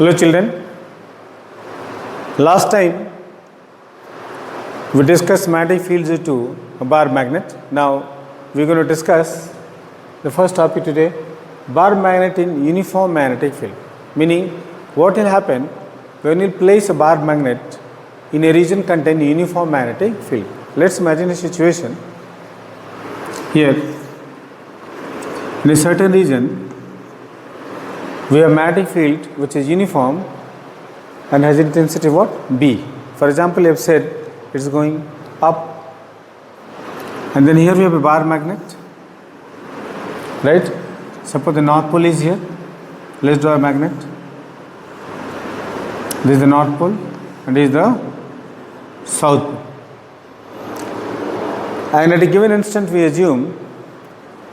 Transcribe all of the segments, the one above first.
Hello children, last time we discussed magnetic fields due to a bar magnet. Now we are going to discuss the first topic today, bar magnet in uniform magnetic field. Meaning what will happen when you place a bar magnet in a region containing uniform magnetic field. Let's imagine a situation here in a certain region we have magnetic field which is uniform and has intensity what? B. For example, you have said it is going up, and then here we have a bar magnet, right? Suppose the north pole is here. Let's draw a magnet. This is the north pole and this is the south pole. And at a given instant we assume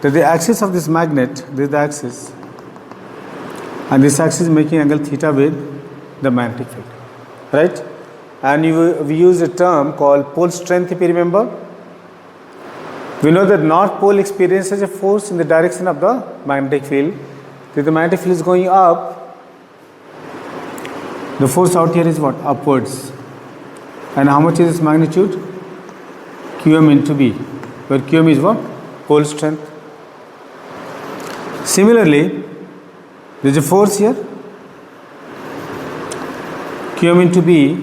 that the axis of this magnet, this is the axis, and this axis is making angle theta with the magnetic field, right? And we use a term called pole strength, if you remember. We know that north pole experiences a force in the direction of the magnetic field. If the magnetic field is going up, the force out here is what? Upwards. And how much is this magnitude? Qm into B, where Qm is what? Pole strength. Similarly, there is a force here, Qm into B,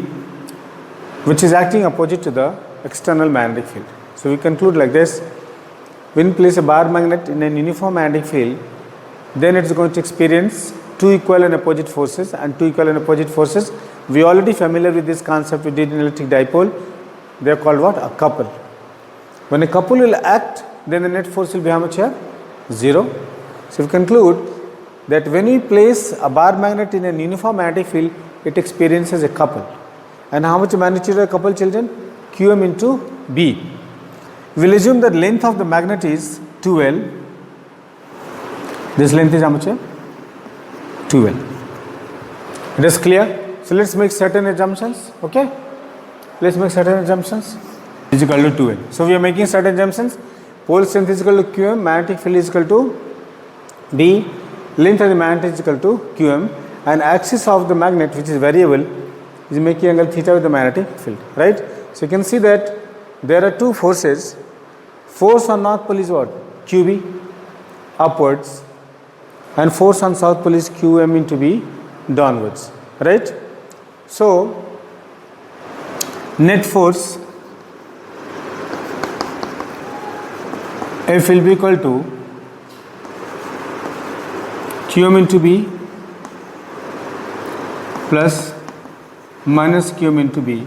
which is acting opposite to the external magnetic field. So we conclude like this: when you place a bar magnet in an uniform magnetic field, then it is going to experience two equal and opposite forces, and two equal and opposite forces, we are already familiar with this concept we did in electric dipole. They are called what? A couple. When a couple will act, then the net force will be how much here? 0. So we conclude that when we place a bar magnet in a uniform magnetic field, it experiences a couple. And how much magnitude of a couple, children? Qm into B. We will assume that length of the magnet is 2L. This length is how much here? 2L. It is clear? So let's make certain assumptions. Okay? Let's make certain assumptions. Is equal to 2L. So we are making certain assumptions. Pole strength is equal to Qm, magnetic field is equal to B, length of the magnet is equal to Qm, and axis of the magnet, which is variable, is making angle theta with the magnetic field, right? So you can see that there are two forces. Force on north pole is what? QB, upwards, and force on south pole is Qm into B, downwards, right? So net force F will be equal to Qm into B plus minus Qm into B,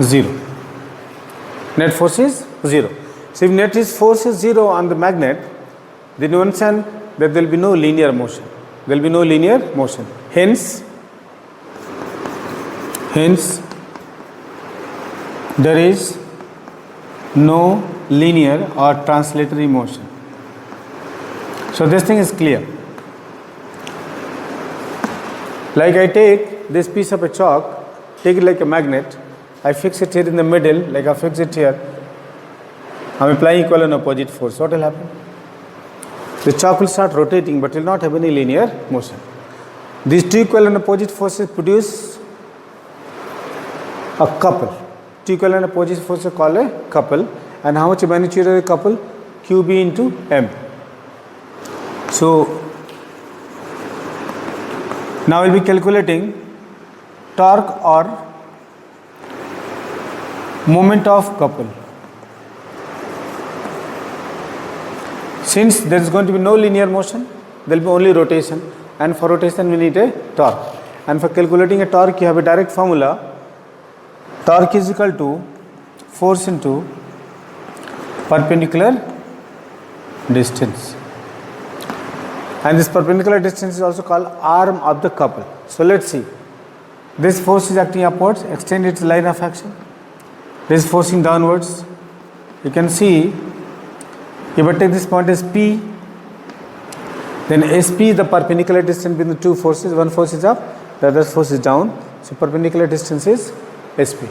0. Net force is 0. So if net force is 0 on the magnet, then you understand that there will be no linear motion. There will be no linear motion. Hence, there is no linear or translatory motion. So this thing is clear. Like I take this piece of a chalk, take it like a magnet, I fix it here in the middle, like I fix it here. I am applying equal and opposite force. What will happen? The chalk will start rotating but will not have any linear motion. These two equal and opposite forces produce a couple. Two equal and opposite forces are called a couple. And how much magnitude of a couple? QB into M. So now we will be calculating torque or moment of couple. Since there is going to be no linear motion, there will be only rotation, and for rotation we need a torque. And for calculating a torque, you have a direct formula. Torque is equal to force into perpendicular distance. And this perpendicular distance is also called arm of the couple. So let's see. This force is acting upwards, extend its line of action. This is forcing downwards. You can see, if I take this point as P, then SP is the perpendicular distance between the two forces. One force is up, the other force is down. So perpendicular distance is SP.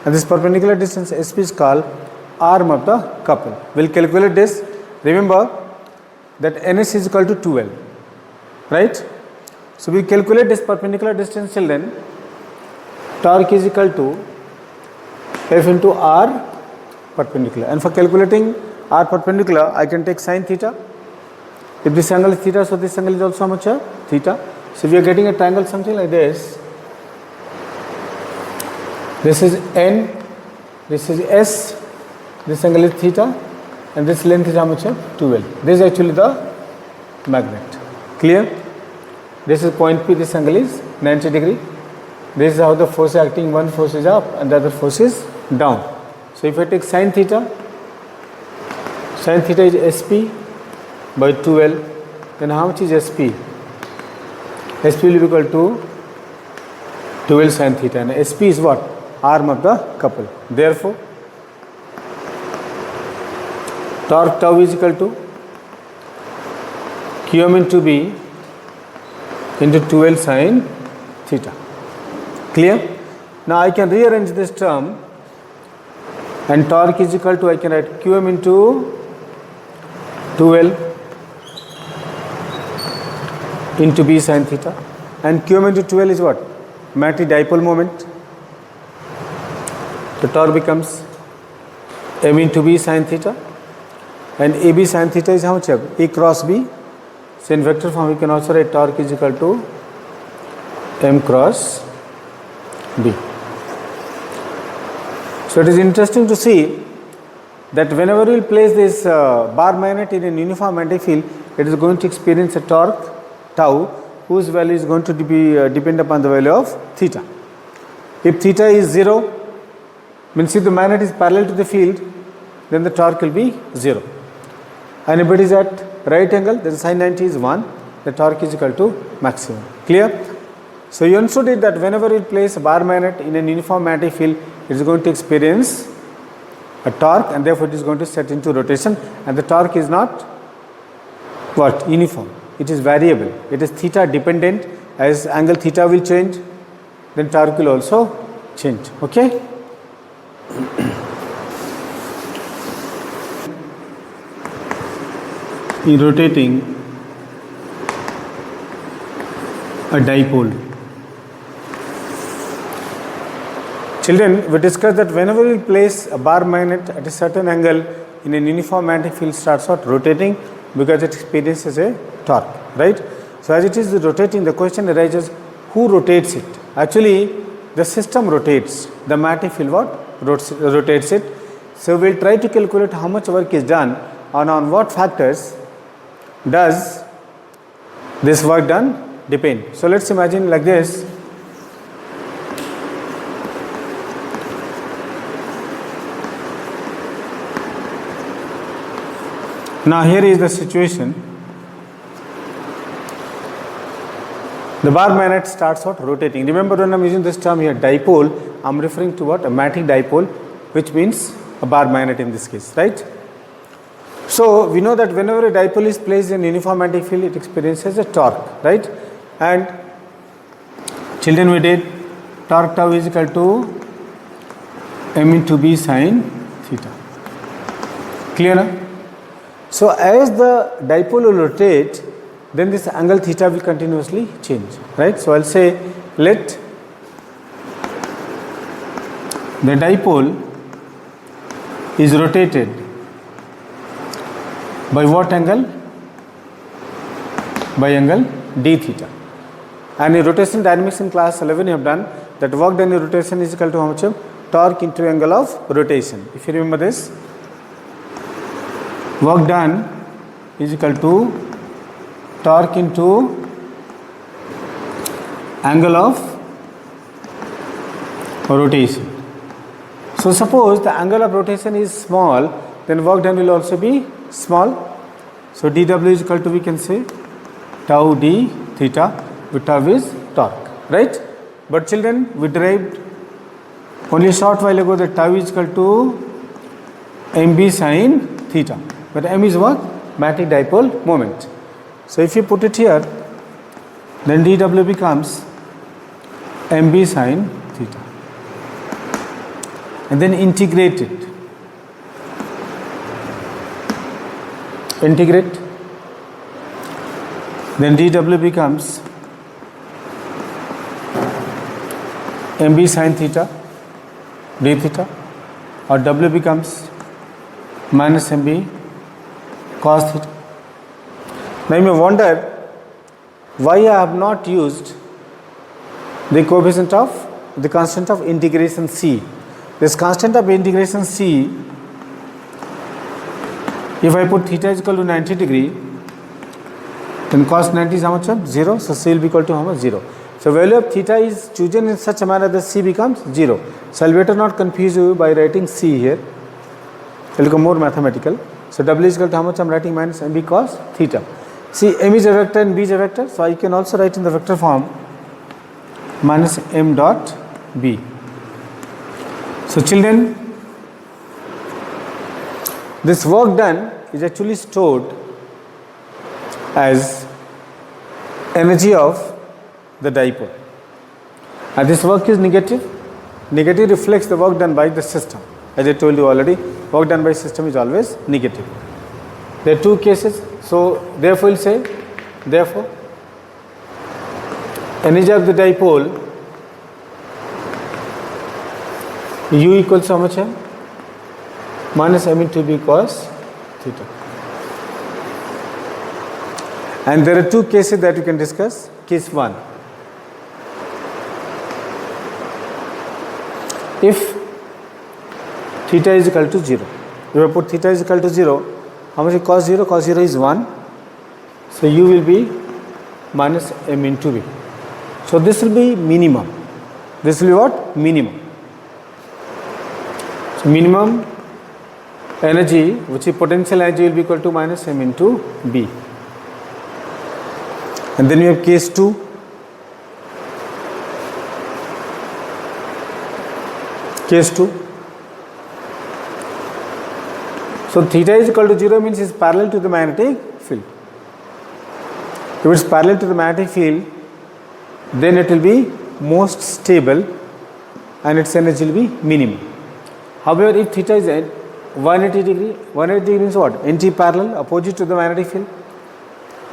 And this perpendicular distance SP is called arm of the couple. We will calculate this. Remember that NS is equal to 2L, right? So we calculate this perpendicular distance children. Torque is equal to F into R perpendicular. And for calculating R perpendicular, I can take sin theta. If this angle is theta, so this angle is also how much? Theta. So we are getting a triangle something like this. This is N, this is S, this angle is theta, and this length is how much? 12. This is actually the magnet. Clear? This is point P, this angle is 90 degree. This is how the force is acting. One force is up and the other force is down. So if I take sin theta is SP by 2L, then how much is SP? SP will be equal to 12 sin theta, and SP is what? Arm of the couple. Therefore, torque tau is equal to Qm into B into 12 sin theta. Clear? Now I can rearrange this term, and torque is equal to, I can write Qm into 12 into B sin theta, and Qm into 12 is what? Magnetic dipole moment. The torque becomes M into B sin theta, and AB sin theta is how much? A cross B. So in vector form we can also write torque is equal to M cross B. So it is interesting to see that whenever we will place this bar magnet in a uniform magnetic field, it is going to experience a torque tau whose value is going to be depend upon the value of theta. If theta is 0, means if the magnet is parallel to the field, then the torque will be 0. And if it is at right angle, then sin 90 is 1, the torque is equal to maximum. Clear? So you understood it that whenever you place a bar magnet in a uniform magnetic field, it is going to experience a torque, and therefore it is going to set into rotation, and the torque is not what? Uniform. It is variable. It is theta dependent. As angle theta will change, then torque will also change. Okay? In rotating a dipole, children, we discussed that whenever we place a bar magnet at a certain angle in an uniform magnetic field, starts out rotating because it experiences a torque, right? So as it is rotating, the question arises, who rotates it? Actually, the system rotates. The magnetic field what? Rotates it. So we will try to calculate how much work is done, and on what factors does this work done depend. So let's imagine like this. Now here is the situation. The bar magnet starts out rotating. Remember, when I am using this term here, dipole, I am referring to what? A magnetic dipole, which means a bar magnet in this case, right? So we know that whenever a dipole is placed in uniform magnetic field, it experiences a torque, right? And children, we did torque tau is equal to M into B sin theta. Clear now? So as the dipole will rotate, then this angle theta will continuously change, right? So I'll say let the dipole is rotated by what angle? By angle d theta. And in rotation dynamics in class 11 you have done that work done in rotation is equal to how much? Torque into angle of rotation. If you remember this, work done is equal to torque into angle of rotation. So suppose the angle of rotation is small, then work done will also be small. So dW is equal to, we can say, tau d theta, with tau is torque, right? But children, we derived only a short while ago that tau is equal to mb sin theta, but m is what? Magnetic dipole moment. So if you put it here, then dW becomes mb sin theta, and then integrate it. Integrate, then dW becomes mb sin theta d theta, or w becomes minus mb cos theta. Now you may wonder why I have not used the coefficient of the constant of integration c. This constant of integration c, if I put theta is equal to 90 degree, then cos 90 is how much of 0, so c will be equal to how much 0. So value of theta is chosen in such a manner that c becomes 0. So I will better not confuse you by writing c here, it will become more mathematical. So w is equal to how much I am writing minus mb cos theta. See, m is a vector and b is a vector, so I can also write in the vector form minus m dot b. So children, this work done is actually stored as energy of the dipole, and this work is negative. Negative reflects the work done by the system. As I told you already, work done by system is always negative. There are two cases, so therefore we will say, therefore energy of the dipole u equals how much है minus m into b cos theta. And there are two cases that we can discuss. Case 1, if theta is equal to 0, if I put theta is equal to 0, how much is cos 0? Cos 0 is 1, so u will be minus m into b. So this will be minimum. This will be what? Minimum. So minimum energy, which is potential energy, will be equal to minus m into b. And then we have case 2. Case 2. So theta is equal to 0 means it is parallel to the magnetic field. If it is parallel to the magnetic field, then it will be most stable and its energy will be minimum. However, if theta is at 180 degree, 180 degree means what? Anti-parallel, opposite to the magnetic field.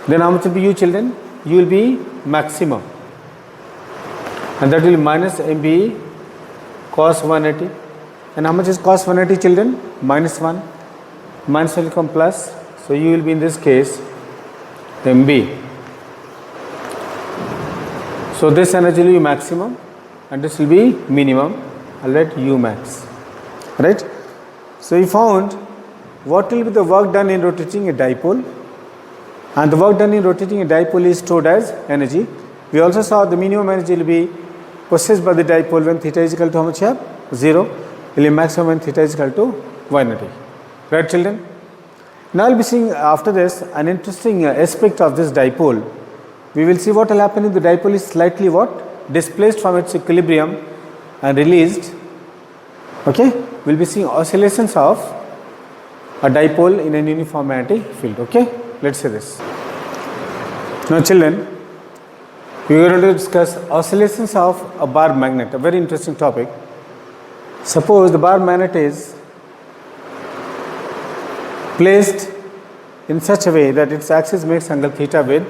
Then how much will be u, children? U will be maximum, and that will be minus mb cos 180. And how much is cos 180, children? Minus 1. Minus will come plus, so u will be in this case mb. So this energy will be maximum and this will be minimum. I'll write u max. Right? So we found what will be the work done in rotating a dipole, and the work done in rotating a dipole is stored as energy. We also saw the minimum energy will be possessed by the dipole when theta is equal to how much here? 0. Will be maximum when theta is equal to 180. Right, children? Now we will be seeing after this an interesting aspect of this dipole. We will see what will happen if the dipole is slightly what? Displaced from its equilibrium and released. Okay? We will be seeing oscillations of a dipole in an uniform magnetic field. Okay? Let us say this. Now children, we are going to discuss oscillations of a bar magnet, a very interesting topic. Suppose the bar magnet is placed in such a way that its axis makes angle theta with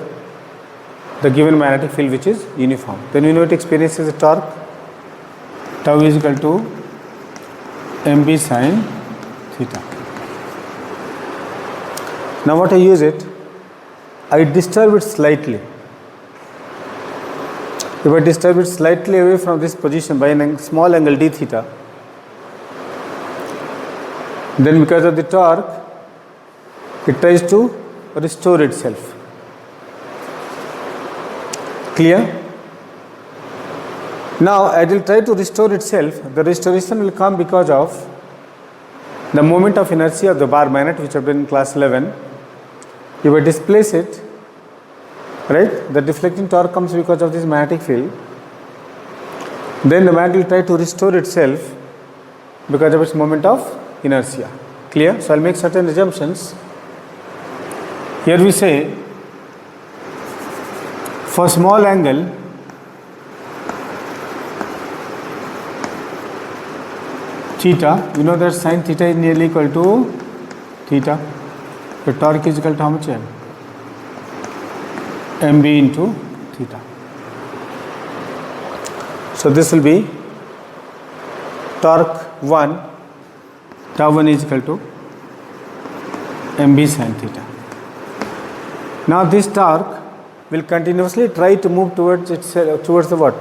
the given magnetic field which is uniform. Then we know it experiences a torque, tau is equal to mb sin theta. Now what I use it? I disturb it slightly. If I disturb it slightly away from this position by a small angle d theta, then because of the torque, it tries to restore itself. Clear? Now as it will try to restore itself, the restoration will come because of the moment of inertia of the bar magnet, which I have done in class 11. If I displace it, right, the deflecting torque comes because of this magnetic field. Then the magnet will try to restore itself because of its moment of inertia. Clear? So I will make certain assumptions. Here we say, for small angle, theta, you know that sin theta is nearly equal to theta. The torque is equal to how much? mb into theta. So this will be torque 1, tau 1 is equal to mb sin theta. Now this torque will continuously try to move towards the what?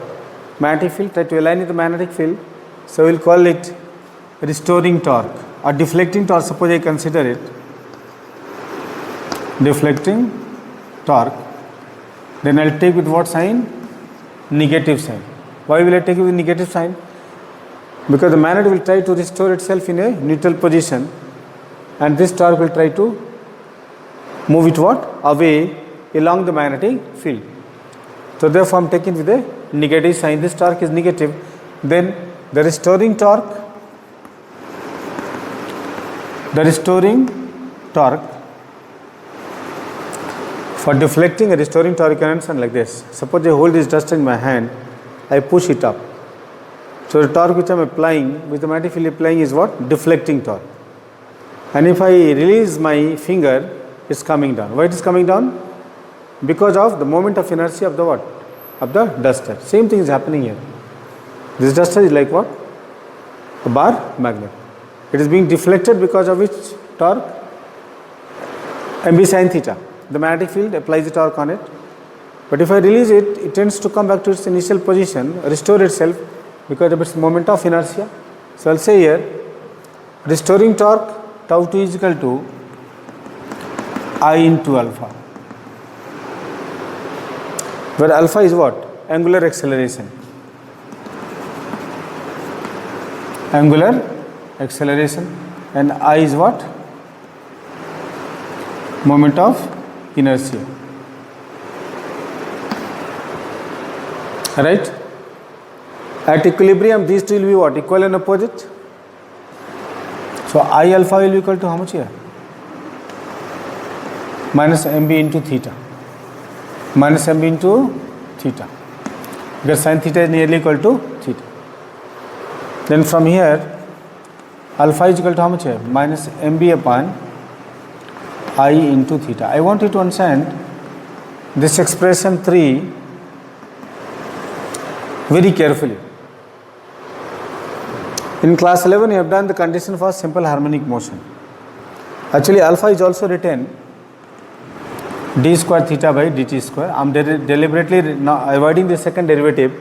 Magnetic field, try to align with the magnetic field. So we will call it restoring torque or deflecting torque. Suppose I consider it deflecting torque. Then I will take with what sign? Negative sign. Why will I take it with negative sign? Because the magnet will try to restore itself in a neutral position, and this torque will try to move it what? Away along the magnetic field. So therefore I am taking with a negative sign. This torque is negative. Then the restoring torque for deflecting a restoring torque, you can understand like this. Suppose I hold this duster in my hand, I push it up. So the torque which I am applying, which the magnetic field applying, is what? Deflecting torque. And if I release my finger, it's coming down. Why it is coming down? Because of the moment of inertia of the what? Of the duster. Same thing is happening here. This duster is like what? A bar magnet. It is being deflected because of which torque? mb sin theta. The magnetic field applies the torque on it. But if I release it, it tends to come back to its initial position, restore itself because of its moment of inertia. So I will say here, restoring torque tau 2 is equal to I into alpha, where alpha is what? Angular acceleration. And I is what? Moment of inertia. Right? At equilibrium, these two will be what? Equal and opposite. So I alpha will be equal to how much here? Minus mb into theta. Minus mb into theta. Because sin theta is nearly equal to theta. Then from here, alpha is equal to how much here? Minus mb upon I into theta. I want you to understand this expression 3 very carefully. In class 11, you have done the condition for simple harmonic motion. Actually, alpha is also written d square theta by dt square. I am deliberately avoiding the second derivative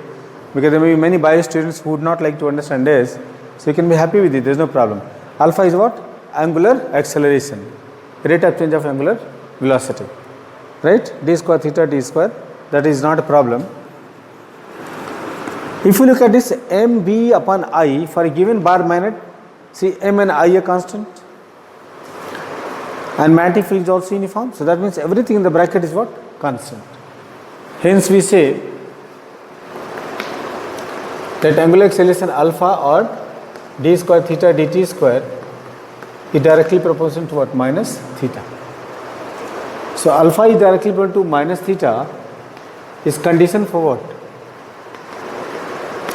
because there may be many bio students who would not like to understand this. So you can be happy with it, there is no problem. Alpha is what? Angular acceleration, rate of change of angular velocity. Right? D square theta d square, that is not a problem. If you look at this mb upon I for a given bar magnet, see m and I are constant and magnetic field is also uniform. So that means everything in the bracket is what? Constant. Hence we say that angular acceleration alpha or d square theta dt square is directly proportional to what? Minus theta. So alpha is directly proportional to minus theta is condition for what?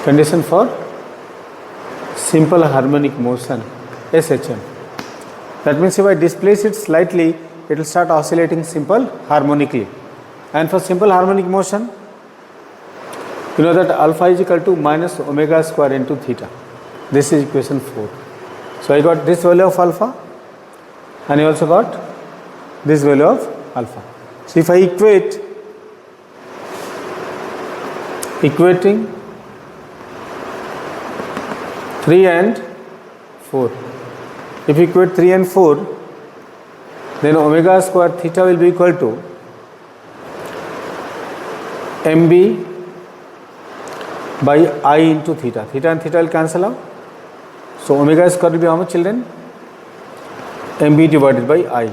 Condition for simple harmonic motion, SHM. That means if I displace it slightly, it will start oscillating simple harmonically. And for simple harmonic motion, you know that alpha is equal to minus omega square into theta. This is equation 4. So I got this value of alpha and I also got this value of alpha. So if I equating 3 and 4. If you equate 3 and 4, then omega square theta will be equal to mb by I into theta. Theta and theta will cancel out. So omega square will be how much, children? mb divided by I.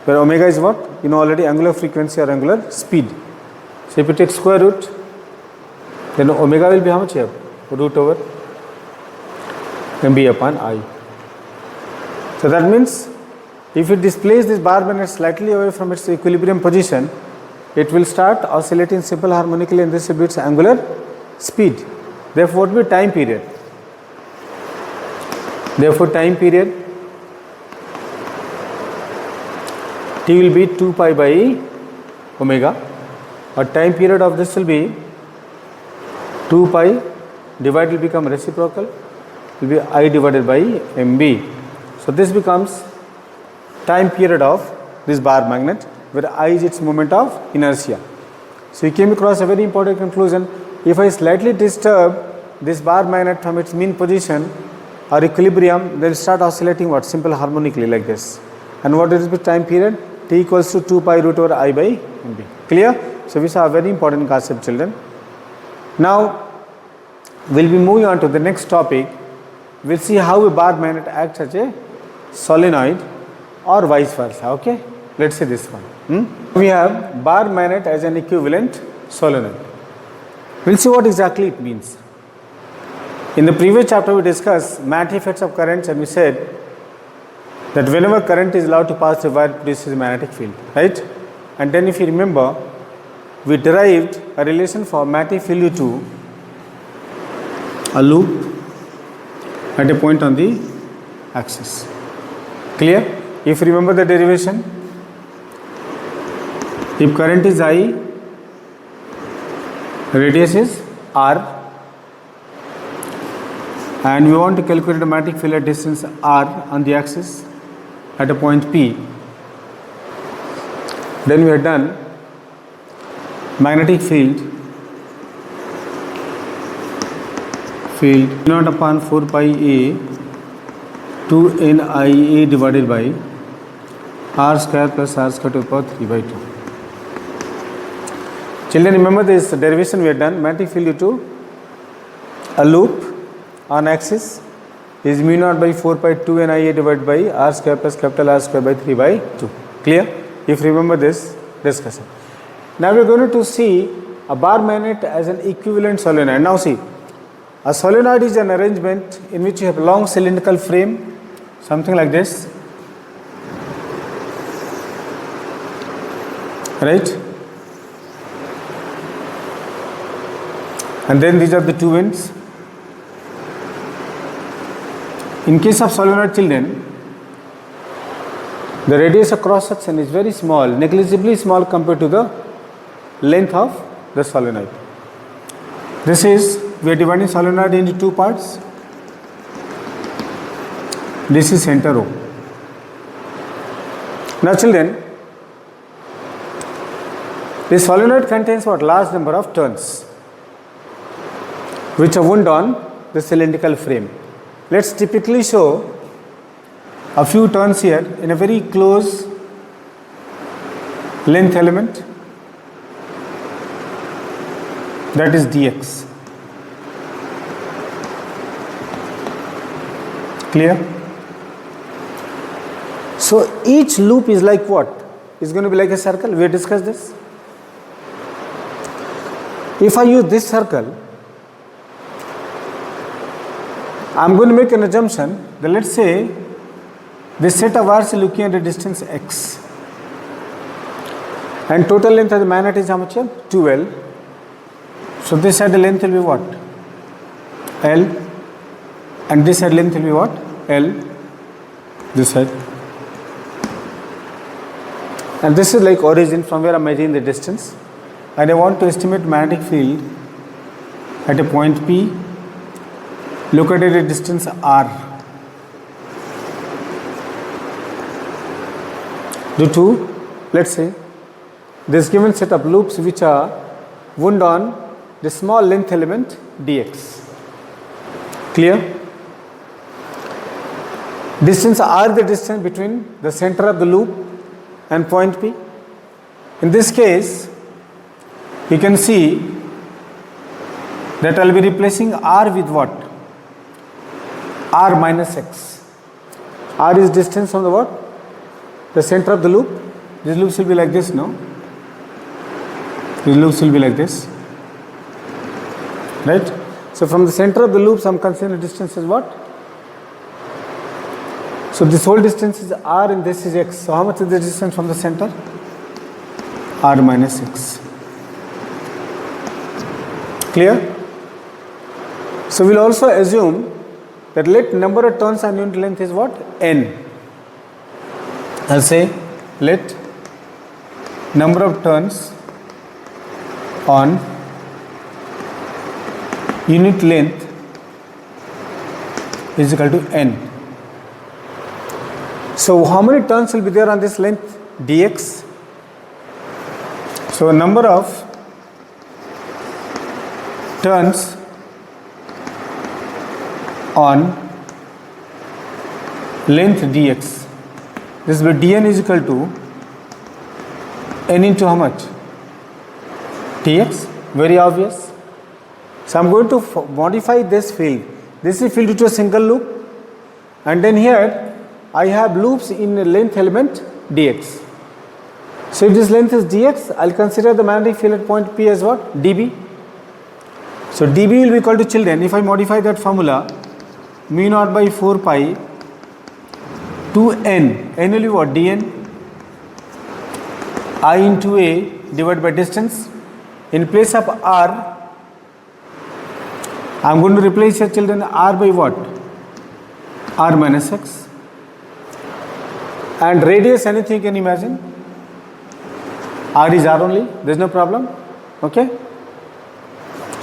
Where omega is what? You know already, angular frequency or angular speed. So if you take square root, then omega will be how much here? Root over mb upon I. So that means if it displaces this bar magnet slightly away from its equilibrium position, it will start oscillating simple harmonically and this will be its angular speed. Therefore, what will be time period? Therefore, time period t will be 2 pi by omega, or time period of this will be 2 pi, divide will become reciprocal, will be I divided by mb. So this becomes time period of this bar magnet, where I is its moment of inertia. So you came across a very important conclusion. If I slightly disturb this bar magnet from its mean position or equilibrium, they will start oscillating what? Simple harmonically like this. And what is the time period? T equals to 2 pi root over I by mb. Clear? So we saw a very important concept, children. Now we will be moving on to the next topic. We will see how a bar magnet acts as a solenoid or vice versa. Okay, let us say this one. We have bar magnet as an equivalent solenoid. We will see what exactly it means. In the previous chapter we discussed magnetic effects of currents, and we said that whenever current is allowed to pass through wire, it produces a magnetic field, right? And then if you remember, we derived a relation for magnetic field to a loop at a point on the axis. Clear? If you remember the derivation, if current is I, radius is r, and we want to calculate the magnetic field at distance r on the axis at a point P, then we have done magnetic field naught upon 4 pi a 2 n I a divided by r square plus r square to the power 3 by 2. Children, remember this derivation we have done. Magnetic field due to a loop on axis is mu naught by 4 pi 2 n I a divided by r square plus capital R square by 3 by 2. Clear? If you remember this discussion. Now we are going to see a bar magnet as an equivalent solenoid. Now see, a solenoid is an arrangement in which you have a long cylindrical frame, something like this, right? And then these are the two ends. In case of solenoid, children, the radius of cross section is very small, negligibly small compared to the length of the solenoid. This is, we are dividing solenoid into two parts. This is center O. Now children, this solenoid contains what? Large number of turns which are wound on the cylindrical frame. Let's typically show a few turns here in a very close length element, that is dx. Clear? So each loop is like what? Is going to be like a circle. We have discussed this. If I use this circle, I am going to make an assumption that let us say this set of wires is looking at a distance x, and total length of the magnet is how much? 2L. So this side the length will be what? L, and this side length will be what? L, this side. And this is like origin from where I am measuring the distance, and I want to estimate magnetic field at a point P located at a distance r. Due to, let us say, this given set of loops which are wound on the small length element dx. Clear? Distance r is the distance between the center of the loop and point P. In this case, you can see that I will be replacing r with what? R minus x. R is distance from the what? The center of the loop. These loops will be like this, no? These loops will be like this, right? So from the center of the loops, I am considering the distance is what? So this whole distance is r and this is x. So how much is the distance from the center? R minus x. Clear? So we will also assume that let number of turns on unit length is what? N. I will say let number of turns on unit length is equal to n. So how many turns will be there on this length dx? So number of turns on length dx, this will be dn is equal to n into how much? Dx. Very obvious. So I am going to modify this field. This is filled into a single loop, and then here I have loops in the length element dx. So if this length is dx, I will consider the magnetic field at point P as what? dB. So dB will be equal to, children, if I modify that formula, mu naught by 4 pi to n, n will be what? dn I into a divided by distance. In place of r, I am going to replace here, children, r by what? R minus x. And radius, anything you can imagine. R is r only, there is no problem. Okay.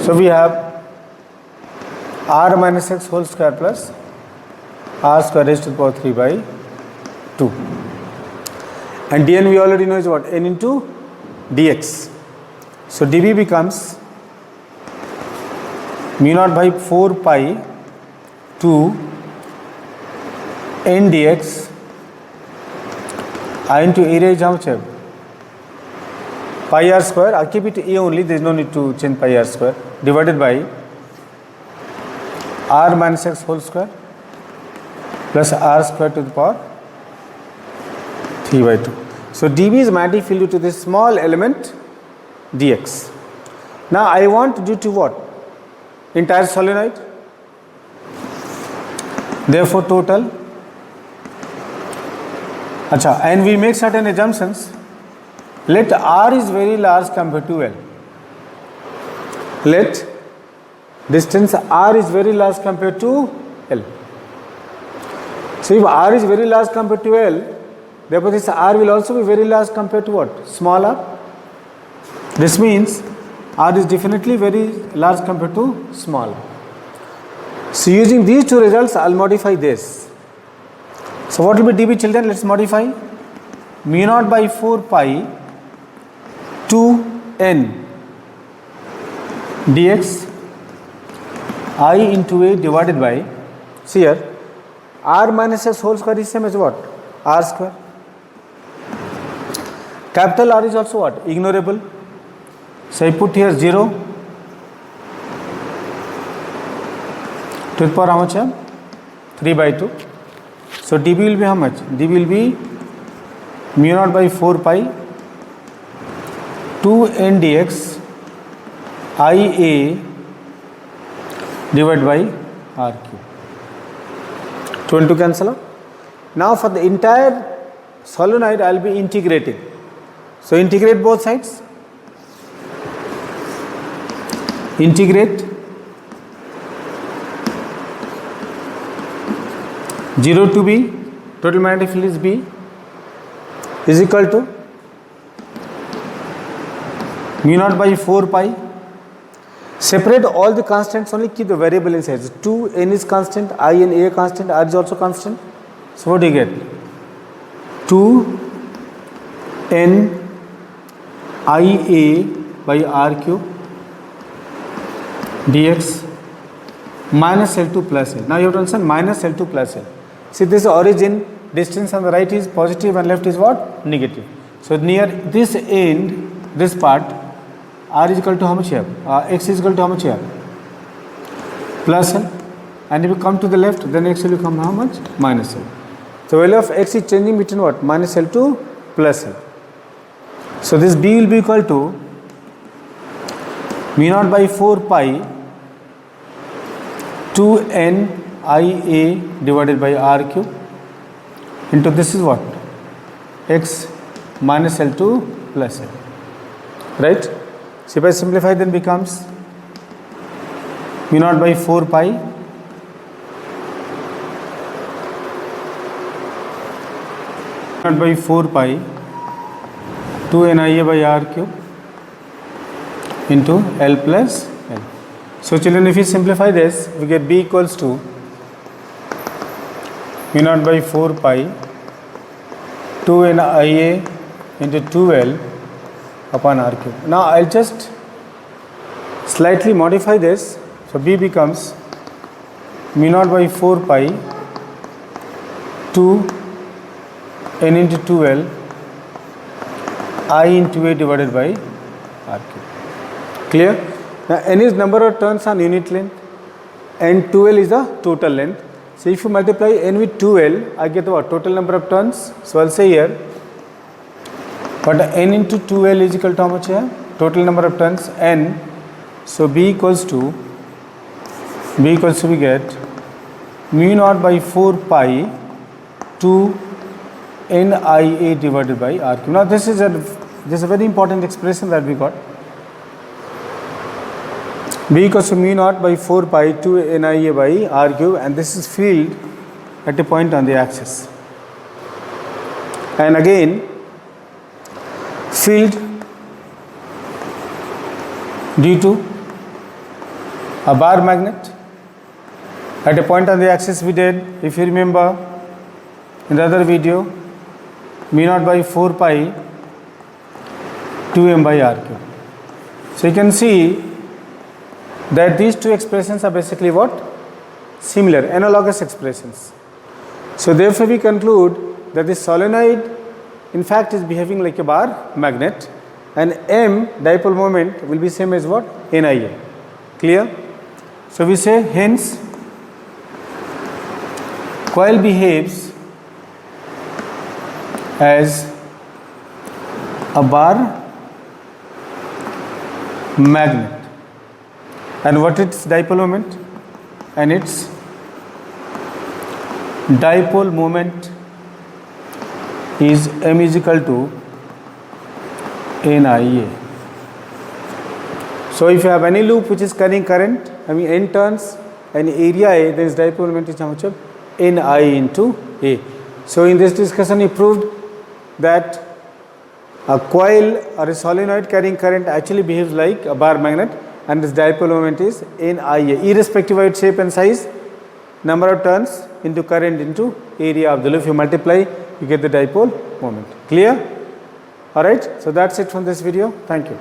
So we have r minus x whole square plus r square raised to the power 3 by 2. And dn we already know is what? N into dx. So dB becomes mu naught by 4 pi to n dx I into a raised how much? Pi r square. I keep it a only, there is no need to change pi r square, divided by r minus x whole square plus r square to the power 3 by 2. So dB is magnetic field due to this small element dx. Now I want due to what? Entire solenoid. Therefore total. Acha, and we make certain assumptions. Let r is very large compared to L. Let distance r is very large compared to L. So if r is very large compared to L, therefore this r will also be very large compared to what? Small r. This means r is definitely very large compared to small. So using these two results, I will modify this. So what will be dB, children? Let us modify. Mu naught by 4 pi to n dx I into a divided by, see here, r minus x whole square is same as what? R square. Capital R is also what? Ignorable. So I put here 0 to the power how much? 3 by 2. So dB will be how much? dB will be mu naught by 4 pi to n dx IA divided by R cube. 2 and 2 cancel out. Now for the entire solenoid I will be integrating. So integrate both sides. Integrate 0 to B, total magnetic field is B, is equal to mu naught by 4 pi. Separate all the constants, only keep the variable inside. 2 n is constant, I and a constant, r is also constant. So what do you get? 2 n IA by r cube dx minus L2 plus L. Now you have to understand minus L2 plus L. See, this origin, distance on the right is positive and left is what? Negative. So near this end, this part, r is equal to how much here? X is equal to how much here? Plus L. And if you come to the left, then x will become how much? Minus L. So value of x is changing between what? Minus L to plus L. So this B will be equal to mu naught by 4 pi 2 n IA divided by r cube into this is what? X minus L2 plus L. Right? So if I simplify, then becomes mu naught by 4 pi naught by 4 pi 2 n IA by r cube into L plus L. So children, if we simplify this, we get B equals to mu naught by 4 pi 2 Nia into 2L upon R cube. Now I'll just slightly modify this. So B becomes mu naught by 4 pi 2 n into 2L I into A divided by R cube. Clear? Now n is number of turns on unit length and 2L is the total length. So if you multiply n with 2L, I get what? Total number of turns. So I'll say here, but n into 2L is equal to how much here? Total number of turns n. So B equals to we get mu naught by 4 pi 2 Nia divided by R cube. Now this is a very important expression that we got. B equals to mu naught by 4 pi 2 Nia by R cube, and this is field at a point on the axis. And again, field due to a bar magnet at a point on the axis we did, if you remember in the other video, mu naught by 4 pi 2m by R cube. So you can see that these two expressions are basically what? Similar, analogous expressions. So therefore we conclude that the solenoid in fact is behaving like a bar magnet, and M dipole moment will be same as what? Nia. Clear? So we say hence coil behaves as a bar magnet. And what its dipole moment? And its dipole moment is M is equal to Nia. So if you have any loop which is carrying current, n turns and area A, then its dipole moment is how much of Ni into A. So in this discussion we proved that a coil or a solenoid carrying current actually behaves like a bar magnet, and this dipole moment is Nia, irrespective of its shape and size, number of turns into current into area of the loop. If you multiply, you get the dipole moment. Clear? Alright, so that's it from this video. Thank you.